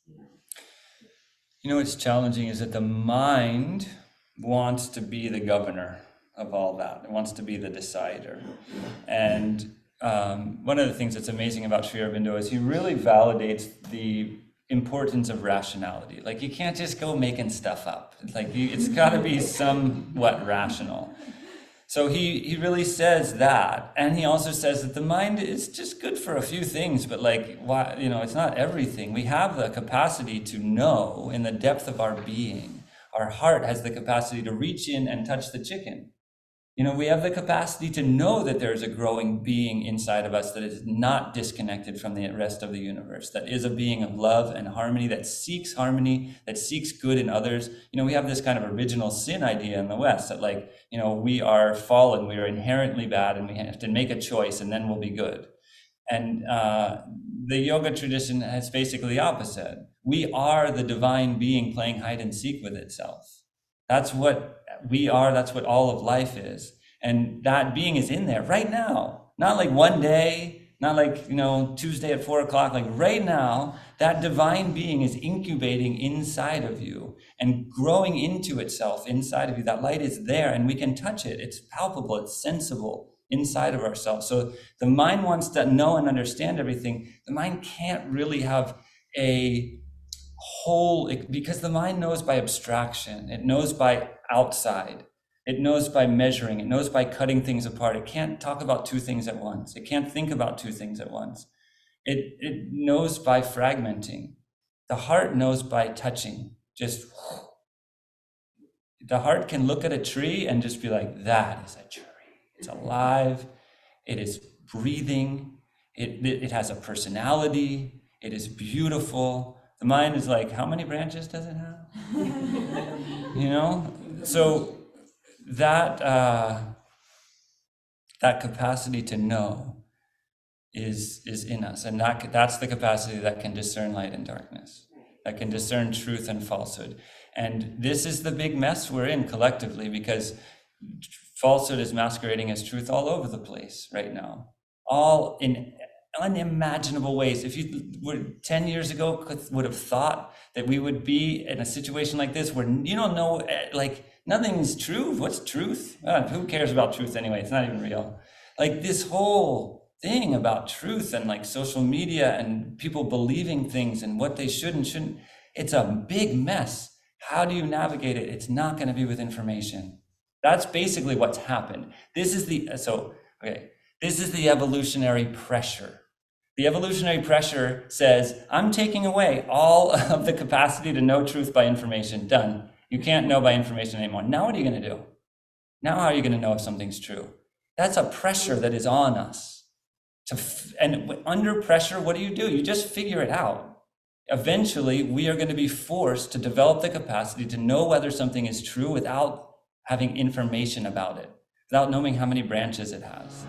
You know what's challenging is that the mind wants to be the governor of all that. It wants to be the decider. And one of the things that's amazing about Sri Aurobindo is he really validates the importance of rationality. Like you can't just go making stuff up. It's like it's got to be somewhat rational. So he really says that, and he also says that the mind is just good for a few things, but like why, it's not everything. We have the capacity to know in the depth of our being. Our heart has the capacity to reach in and touch the chicken. We have the capacity to know that there's a growing being inside of us that is not disconnected from the rest of the universe, that is a being of love and harmony, that seeks good in others. We have this kind of original sin idea in the West that we are fallen, we are inherently bad, and we have to make a choice and then we'll be good. And the yoga tradition has basically the opposite. We are the divine being playing hide and seek with itself. That's what we are, that's what all of life is. And that being is in there right now. Not like one day, not like, Tuesday at 4:00, like right now, that divine being is incubating inside of you and growing into itself inside of you. That light is there and we can touch it. It's palpable, it's sensible inside of ourselves. So the mind wants to know and understand everything. The mind can't really have a whole, because the mind knows by abstraction, it knows by outside, it knows by measuring, it knows by cutting things apart. It can't talk about two things at once. It can't think about two things at once. It knows by fragmenting. The heart knows by touching. The heart can look at a tree and just be like, that is a tree. It's alive. It is breathing. It has a personality. It is beautiful. The mind is like, how many branches does it have? So that capacity to know is in us, and that's the capacity that can discern light and darkness, that can discern truth and falsehood. And this is the big mess we're in collectively, because falsehood is masquerading as truth all over the place right now, all in unimaginable ways. If you were 10 years ago would have thought that we would be in a situation like this where you don't know, like nothing is true. What's truth? Who cares about truth anyway? It's not even real. Like this whole thing about truth and like social media and people believing things and what they should and shouldn't, it's a big mess. How do you navigate it? It's not going to be with information. That's basically what's happened. This is the evolutionary pressure. The evolutionary pressure says, I'm taking away all of the capacity to know truth by information. Done. You can't know by information anymore. Now what are you going to do? Now how are you going to know if something's true? That's a pressure that is on us. And under pressure, what do? You just figure it out. Eventually, we are going to be forced to develop the capacity to know whether something is true without having information about it, without knowing how many branches it has.